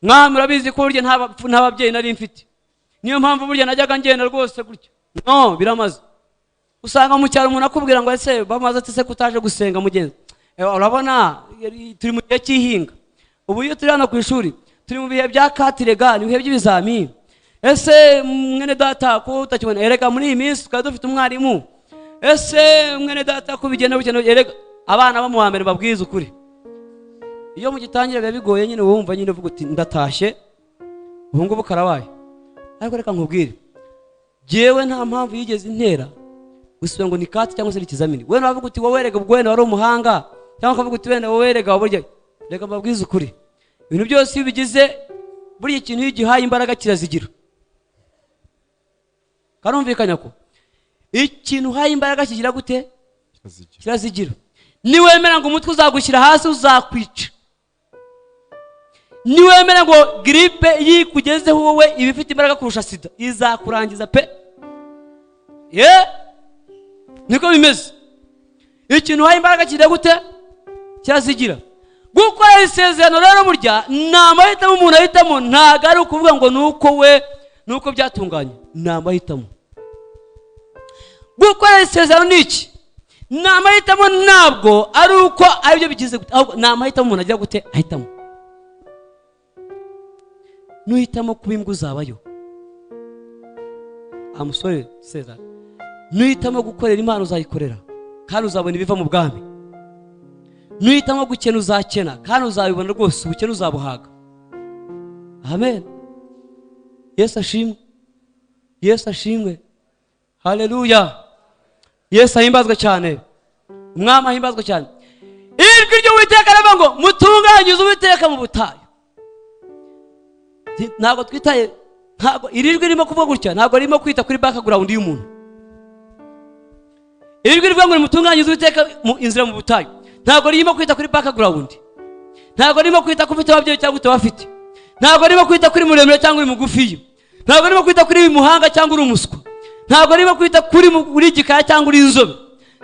mwami urabizi ko burya nta babyeyi nari mfite, niyo mpamvu burya najyaga ngenda rwose gutya. No, biramaze. Usanga mu cyaro umuntu akubwira ngo ese bamaze ati se kutaje gusenga mugenzi. Urabona turi mu gihe cy'ihinga, ubu iyo turi hano ku ishuri turi mu bihe bya katirega, ni ibihe by'ibizamini. Ese mwene data ko utakibona, erega muri iyi minsi twari dufite umwarimu. Ese mwene data ko bigenda bukene, erega abana bo mu wa mbere babwiza ukuri. Iyo mu gitangira biba bigoye nyine wumva nyine uvuga uti ndatashye ubu ngubu karabaye. Ariko reka nkubwire, jewe nta mpamvu yigeze intera usubira ngo ni kati cyangwa se ni ikizamini. Wewe navuga uti wowe erega ubwo wenda wari umuhanga, cyangwa ukavuga uti wenda wowe erega waburya. Reka mbabwize ukuri, ibintu byose iyo bigize buri ikintu iyo gihaye imbaraga kirazigira. Karumvikanya ko ikintu uhaye imbaraga kigira gute? Kirazigira. Niwemera ngo umutwe uzagushyira hasi uzakwica, niwemera ngo gripe yikugezeho wowe ibifite imbaraga kurusha sida izakurangiza pe. Niko bimeze. Ikintu uhaye imbaraga kigira gute? Kirazigira. Gukora isezerano rero burya ni amahitamo umuntu ahitamo, ntabwo ari ukuvuga ngo nuko byatunganye, ni amahitamo. Gukora isezerano ni iki? Ni amahitamo, ntabwo ari uko aribyo bigize gute, ahubwo ni amahitamo umuntu agira gute ahitamo. Nuhitamo kuba imbwa uzabayo. Amusore Cesar, nuhitamo gukorera Imana uzayikorera kandi uzabona ibiva mu bwami. Nuhitamo gukena uzakena kandi uzabibona rwose, ubukene uzabuhaga. Amen. Yesu ashimwe, Yesu ashimwe. Haleluya. Yesu ahimbazwe cyane, umwami ahimbazwe cyane. Ijwi ry'Uwiteka rivuga ngo mutunganyize Uwiteka mu butayu. Ntabwo twitaye, ntabwo iri jwi ririmo kuvuga gutya, ntabwo ririmo kwita kuri background y'umuntu. Iri jwi rivuga ngo mutunganyize Uwiteka mu inzira mu butayu, ntabwo ririmo kwita kuri background, ntabwo ririmo kwita ku ufite ababyeyi cyangwa utabafite, ntabwo ririmo kwita kuri muremure cyangwa uri mugufiyo, ntabwo ririmo kwita kuri muhanga cyangwa uri umuswa, ntabwo ririmo kwita kuri uri gikaya cyangwa uri inzobe,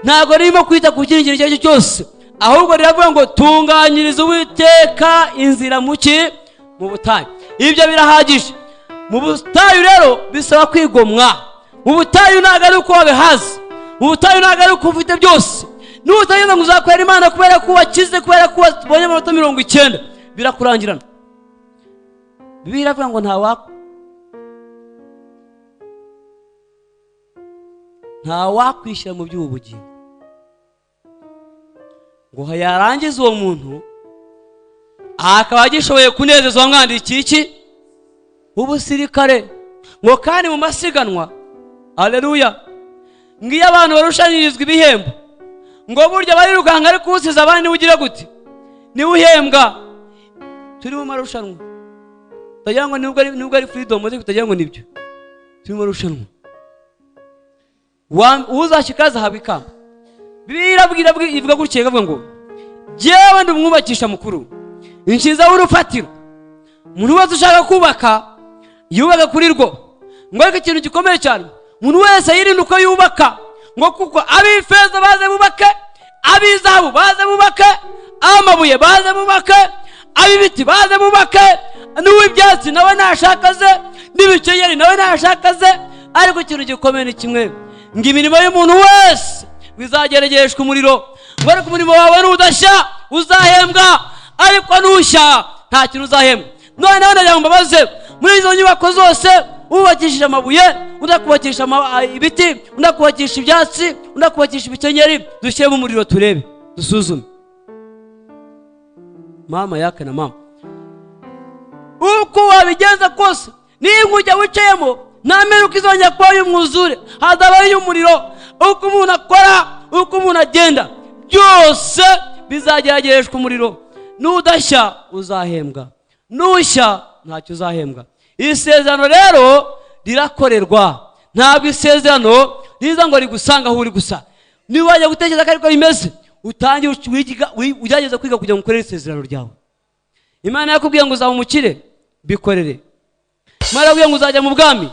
ntabwo ririmo kwita ku kintu icyo ari cyo cyose, ahubwo riravuga ngo tunganyiriza Uwiteka inzira mu butayu. Ibyo birahagije. Mu butayu rero bisaba kwigomwa. Mu butayu ntabwo ari uko wabihaze, mu butayu ntabwo ari uko ufite byose. N'utagenda ngo uzakorera Imana kubera ko wakize, kubera ko wabonye amanota 90, birakurangirana. Bibiliya iravuga ngo nta wakwishyira mu by'ubu bugingo ngo yarangiza uwo muntu akaba agishoboye kunezeza uwamwandikiye iki? Ubusirikare. Ngo kandi mu masiganwa, haleluya, ngiyo abantu barushanyirizwa ibihembo, ngo burya barirukanka ariko usize abandi niwe ugira gute? Niwe uhembwa. Turi mu marushanwa, utagira ngo nubwo ari freedom, utagira ngo nibyo. Turi mu marushanwa, uzashyika azahabwa ikamba. Bibiliya ivuga gutya, ivuga ngo jyewe ndi umwubakisha mukuru, inshizaho urufatiro, umuntu wese ushaka kubaka yubaka kuri rwo. Ngo ariko ikintu gikomeye cyane, umuntu wese yirinda uko yubaka, ngo kuko ab'ifeza baze bubake, ab'izahabu baze bubake, amabuye baze bubake, ab'ibiti baze bubake, n'uw'ibyatsi nawe nashakaze, n'ibikenyeri nawe nashakaze. Ariko ikintu gikomeye ni kimwe, ngo imirimo y'umuntu wese bizagerageshwa umuriro. Ngo ariko umurimo wawe nudashya uzahembwa, ariko nushya nta kintu uzahembwa. None nawe ndagira ngo mbabaze, muri izo nyubako zose ubakishije amabuye, undakubakisha ibiti, undakubakisha ibyatsi, undakubakisha ibikenyeri, dushyiremo umuriro turebe, dusuzume. Mama yake na mama, uko wabigenza kose, niba ujya wicayemo nta mperuka izongera kuba y'umwuzure, hazabaho y'umuriro. Uko umuntu akora, uko umuntu agenda, byose bizageragereshwa umuriro. Nudashya uzahembwa, nushya ntacyo uzahembwa. Isezerano rero rirakorerwa, ntabwo isezerano riza ngo rigusanga aho uri gusa. Niba wajya gutekereza ko ariko rimeze, utangiye ugerageza kwiga kugira ngo ukorere isezerano ryawe. Imana yakubwiye ngo uzaba umukire, bikorere. Imana yakubwiye ngo uzajya mu bwami,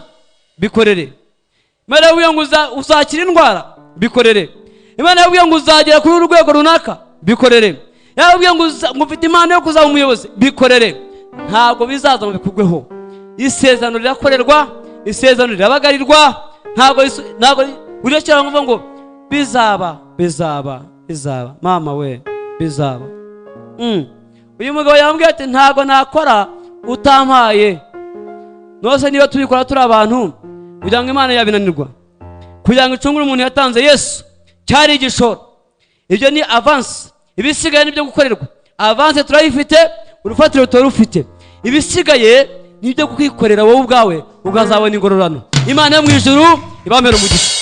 bikorere. Imana yakubwiye ngo uzakira indwara, bikorere. Imana yakubwiye ngo uzagera kuri urwego runaka, bikorere. yababwiye ngo mufite impano yo kuzaba umuyobozi, bikorere. Ntabwo bizaza ngo bikugweho. Isezerano rirakorerwa, isezerano rirabagarirwa. Ntabwo urekera ngo bizaba mama we bizaba. Uyu mugabo yambwiye ati ntabwo nakora utampaye. Nose niba tubikora turi abantu kugira ngo Imana yabinanirwa, kugira ngo icungure umuntu yatanze Yesu cyari igishoro. Ibyo ni avance, ibisigaye nibyo gukorerwa. Avance turayifite, urufatiro turufite, ibisigaye nibyo kwikorera wowe ubwawe, ukazabona ingororano. Imana yo mu ijuru ibamera umugisha.